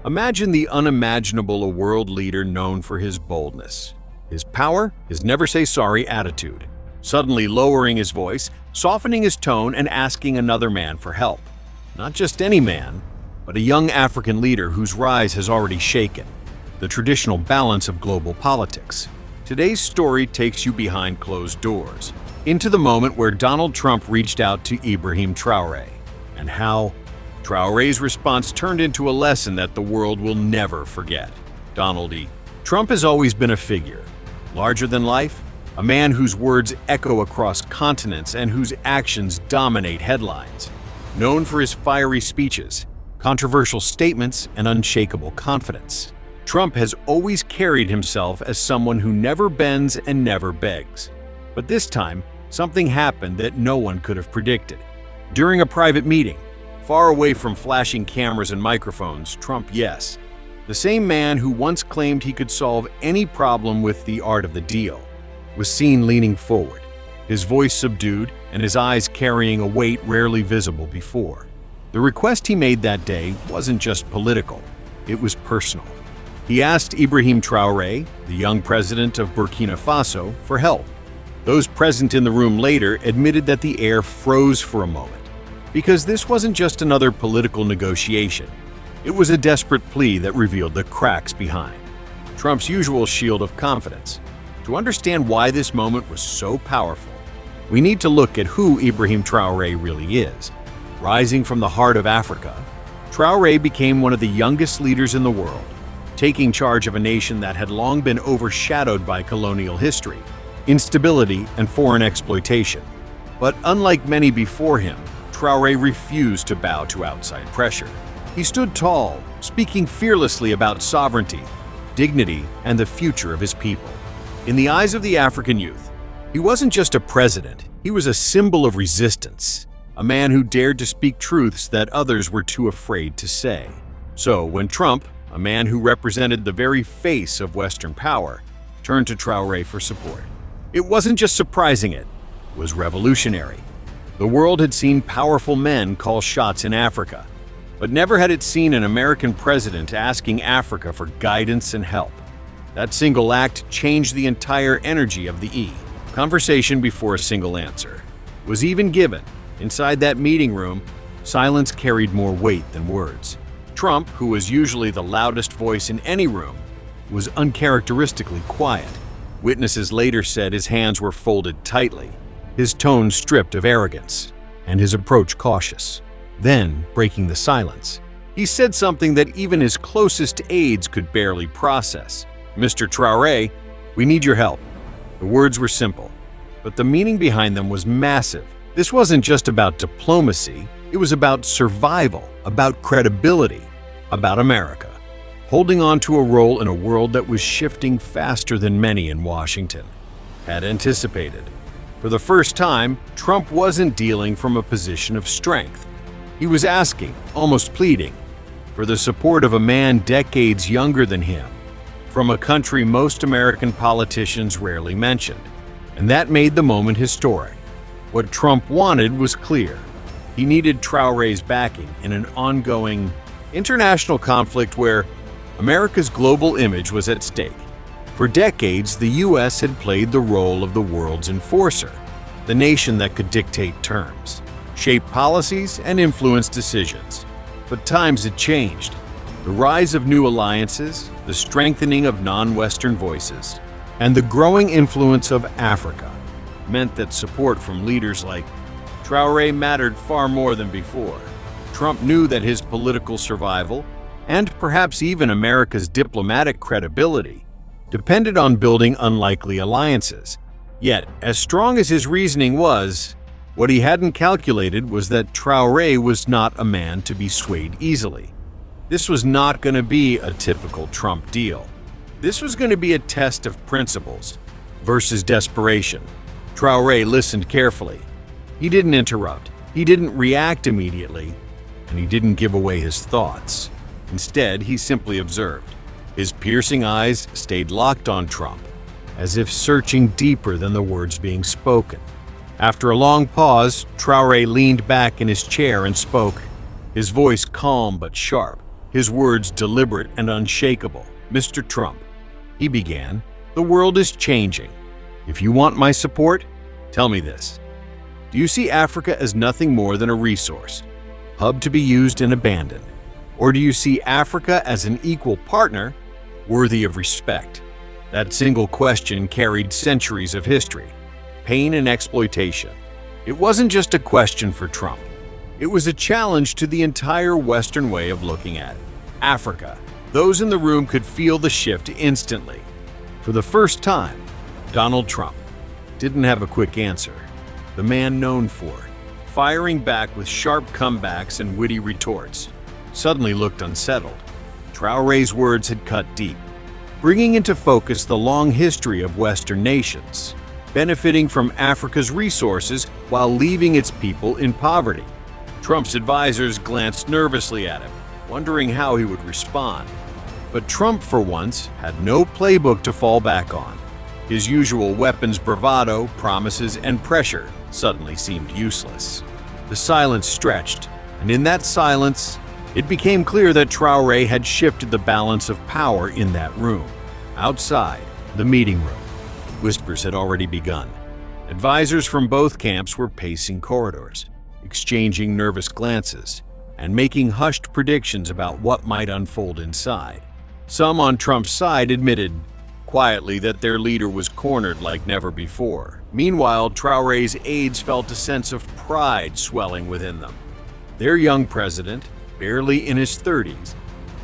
Imagine the unimaginable, a world leader known for his boldness, his power, his never-say-sorry attitude, suddenly lowering his voice, softening his tone, and asking another man for help. Not just any man, but a young African leader whose rise has already shaken the traditional balance of global politics. Today's story takes you behind closed doors, into the moment where Donald Trump reached out to Ibrahim Traoré, and how Traoré's response turned into a lesson that the world will never forget. Donald E. Trump has always been a figure, larger than life, a man whose words echo across continents and whose actions dominate headlines. Known for his fiery speeches, controversial statements, and unshakable confidence, Trump has always carried himself as someone who never bends and never begs. But this time, something happened that no one could have predicted. During a private meeting, far away from flashing cameras and microphones, Trump, yes, the same man who once claimed he could solve any problem with the art of the deal, was seen leaning forward, his voice subdued and his eyes carrying a weight rarely visible before. The request he made that day wasn't just political, it was personal. He asked Ibrahim Traoré, the young president of Burkina Faso, for help. Those present in the room later admitted that the air froze for a moment, because this wasn't just another political negotiation. It was a desperate plea that revealed the cracks behind Trump's usual shield of confidence. To understand why this moment was so powerful, we need to look at who Ibrahim Traoré really is. Rising from the heart of Africa, Traoré became one of the youngest leaders in the world, taking charge of a nation that had long been overshadowed by colonial history, instability, and foreign exploitation. But unlike many before him, Traoré refused to bow to outside pressure. He stood tall, speaking fearlessly about sovereignty, dignity, and the future of his people. In the eyes of the African youth, he wasn't just a president, he was a symbol of resistance, a man who dared to speak truths that others were too afraid to say. So when Trump, a man who represented the very face of Western power, turned to Traoré for support, it wasn't just surprising, it was revolutionary. The world had seen powerful men call shots in Africa, but never had it seen an American president asking Africa for guidance and help. That single act changed the entire energy of the conversation before a single answer was even given. Inside that meeting room, silence carried more weight than words. Trump, who was usually the loudest voice in any room, was uncharacteristically quiet. Witnesses later said his hands were folded tightly, his tone stripped of arrogance, and his approach cautious. Then, breaking the silence, he said something that even his closest aides could barely process. "Mr. Traoré, we need your help." The words were simple, but the meaning behind them was massive. This wasn't just about diplomacy, it was about survival, about credibility, about America, holding on to a role in a world that was shifting faster than many in Washington had anticipated. For the first time, Trump wasn't dealing from a position of strength. He was asking, almost pleading, for the support of a man decades younger than him, from a country most American politicians rarely mentioned. And that made the moment historic. What Trump wanted was clear. He needed Traoré's backing in an ongoing international conflict where America's global image was at stake. For decades, the U.S. had played the role of the world's enforcer, the nation that could dictate terms, shape policies, and influence decisions. But times had changed. The rise of new alliances, the strengthening of non-Western voices, and the growing influence of Africa meant that support from leaders like Traoré mattered far more than before. Trump knew that his political survival, and perhaps even America's diplomatic credibility, depended on building unlikely alliances. Yet, as strong as his reasoning was, what he hadn't calculated was that Traoré was not a man to be swayed easily. This was not going to be a typical Trump deal. This was going to be a test of principles versus desperation. Traoré listened carefully. He didn't interrupt, he didn't react immediately, and he didn't give away his thoughts. Instead, he simply observed. His piercing eyes stayed locked on Trump, as if searching deeper than the words being spoken. After a long pause, Traoré leaned back in his chair and spoke, his voice calm but sharp. his words deliberate and unshakable. "Mr. Trump," he began, "the world is changing. If you want my support, tell me this. Do you see Africa as nothing more than a resource, hub to be used and abandoned? Or do you see Africa as an equal partner, worthy of respect?" That single question carried centuries of history, pain and exploitation. It wasn't just a question for Trump. It was a challenge to the entire Western way of looking at it. Africa. Those in the room could feel the shift instantly. For the first time, Donald Trump didn't have a quick answer. The man known for firing back with sharp comebacks and witty retorts suddenly looked unsettled. Traore's words had cut deep, bringing into focus the long history of Western nations, benefiting from Africa's resources while leaving its people in poverty. Trump's advisors glanced nervously at him, wondering how he would respond. But Trump, for once, had no playbook to fall back on. His usual weapons bravado, promises, and pressure suddenly seemed useless. The silence stretched, and in that silence, it became clear that Traore had shifted the balance of power in that room. Outside, the meeting room, whispers had already begun. Advisors from both camps were pacing corridors, exchanging nervous glances, and making hushed predictions about what might unfold inside. Some on Trump's side admitted quietly that their leader was cornered like never before. Meanwhile, Traore's aides felt a sense of pride swelling within them. Their young president, barely in his 30s,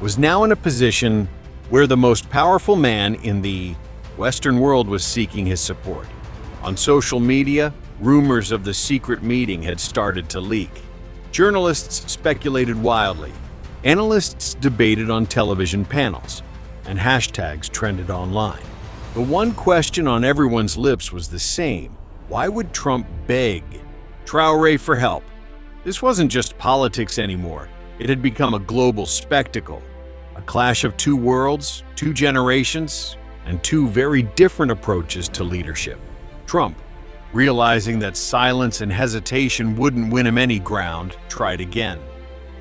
was now in a position where the most powerful man in the Western world was seeking his support. On social media, rumors of the secret meeting had started to leak. Journalists speculated wildly, analysts debated on television panels, and hashtags trended online. The one question on everyone's lips was the same: why would Trump beg Traore for help? This wasn't just politics anymore. It had become a global spectacle, a clash of two worlds, two generations, and two very different approaches to leadership. Trump, realizing that silence and hesitation wouldn't win him any ground, tried again.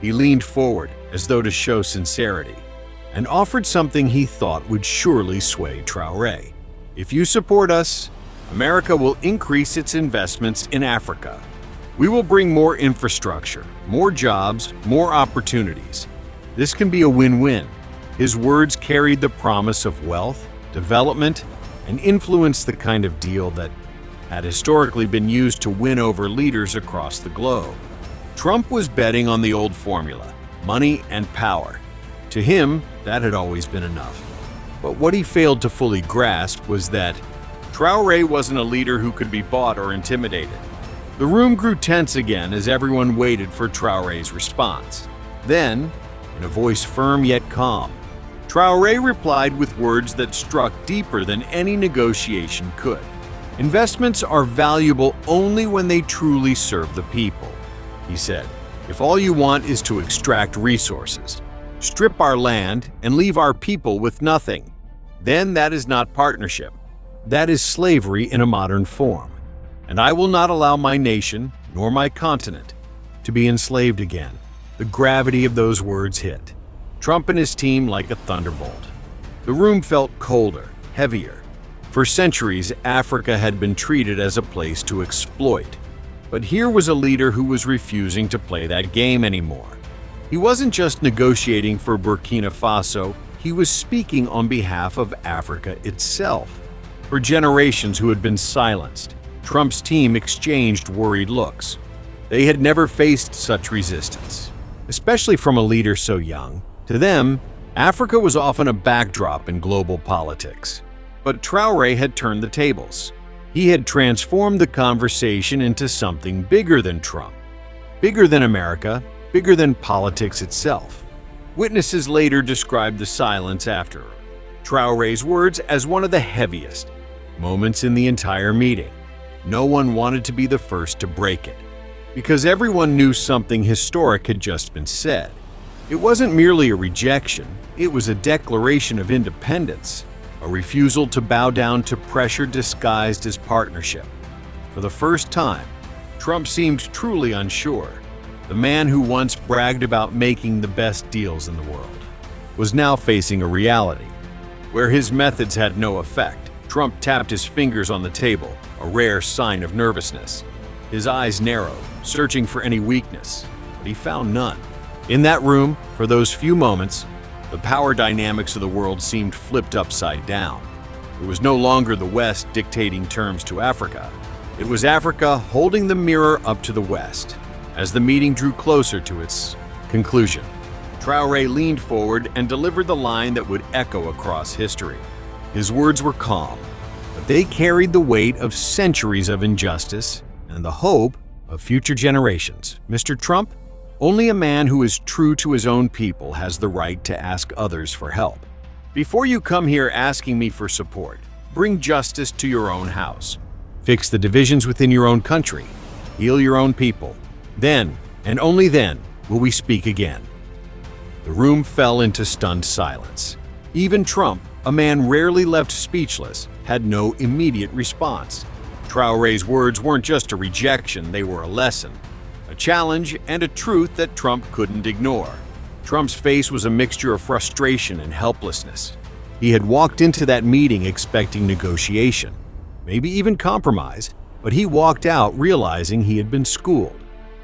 He leaned forward, as though to show sincerity, and offered something he thought would surely sway Traore. "If you support us, America will increase its investments in Africa. We will bring more infrastructure, more jobs, more opportunities. This can be a win-win." His words carried the promise of wealth, development, and influence, the kind of deal that had historically been used to win over leaders across the globe. Trump was betting on the old formula: money and power. To him, that had always been enough. But what he failed to fully grasp was that Traore wasn't a leader who could be bought or intimidated. The room grew tense again as everyone waited for Traore's response. Then, in a voice firm yet calm, Traore replied with words that struck deeper than any negotiation could. "Investments are valuable only when they truly serve the people," he said. "If all you want is to extract resources, strip our land, and leave our people with nothing, then that is not partnership. That is slavery in a modern form. And I will not allow my nation, nor my continent, to be enslaved again." The gravity of those words hit Trump and his team like a thunderbolt. The room felt colder, heavier. For centuries, Africa had been treated as a place to exploit. But here was a leader who was refusing to play that game anymore. He wasn't just negotiating for Burkina Faso, he was speaking on behalf of Africa itself. For generations who had been silenced, Trump's team exchanged worried looks. They had never faced such resistance, especially from a leader so young. To them, Africa was often a backdrop in global politics. But Traore had turned the tables. He had transformed the conversation into something bigger than Trump, bigger than America, bigger than politics itself. Witnesses later described the silence after Traore's words as one of the heaviest moments in the entire meeting. No one wanted to be the first to break it, because everyone knew something historic had just been said. It wasn't merely a rejection, it was a declaration of independence, a refusal to bow down to pressure disguised as partnership. For the first time, Trump seemed truly unsure. The man who once bragged about making the best deals in the world was now facing a reality where his methods had no effect. Trump tapped his fingers on the table, a rare sign of nervousness. His eyes narrowed, searching for any weakness, but he found none. In that room, for those few moments, the power dynamics of the world seemed flipped upside down. It was no longer the West dictating terms to Africa. It was Africa holding the mirror up to the West. As the meeting drew closer to its conclusion, Traore leaned forward and delivered the line that would echo across history. His words were calm, but they carried the weight of centuries of injustice and the hope of future generations. Mr. Trump, only a man who is true to his own people has the right to ask others for help. Before you come here asking me for support, bring justice to your own house. Fix the divisions within your own country. Heal your own people. Then, and only then, will we speak again. The room fell into stunned silence. Even Trump, a man rarely left speechless, had no immediate response. Traore's words weren't just a rejection, they were a lesson, a challenge, and a truth that Trump couldn't ignore. Trump's face was a mixture of frustration and helplessness. He had walked into that meeting expecting negotiation, maybe even compromise, but he walked out realizing he had been schooled.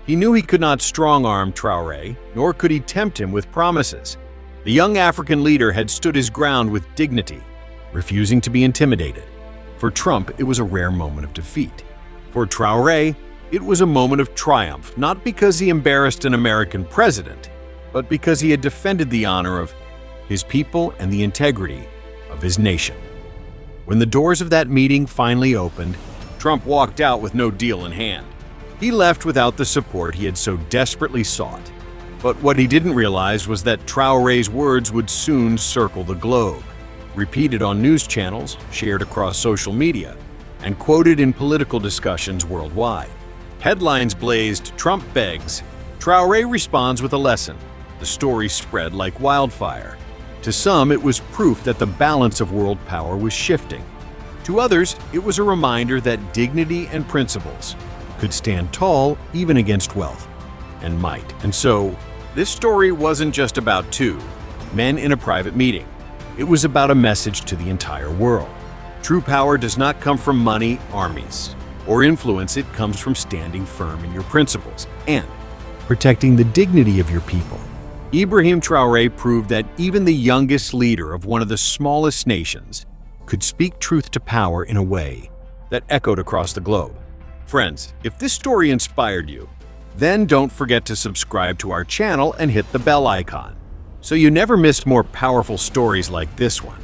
He knew he could not strong-arm Traore, nor could he tempt him with promises. The young African leader had stood his ground with dignity, refusing to be intimidated. For Trump, it was a rare moment of defeat. For Traore, it was a moment of triumph, not because he embarrassed an American president, but because he had defended the honor of his people and the integrity of his nation. When the doors of that meeting finally opened, Trump walked out with no deal in hand. He left without the support he had so desperately sought. But what he didn't realize was that Traore's words would soon circle the globe, repeated on news channels, shared across social media, and quoted in political discussions worldwide. Headlines blazed, "Trump begs." Traore responds with a lesson. The story spread like wildfire. To some, it was proof that the balance of world power was shifting. To others, it was a reminder that dignity and principles could stand tall even against wealth and might. And so, this story wasn't just about two men in a private meeting. It was about a message to the entire world. True power does not come from money, armies, or influence. It comes from standing firm in your principles and protecting the dignity of your people. Ibrahim Traoré proved that even the youngest leader of one of the smallest nations could speak truth to power in a way that echoed across the globe. Friends, if this story inspired you, then don't forget to subscribe to our channel and hit the bell icon so you never miss more powerful stories like this one.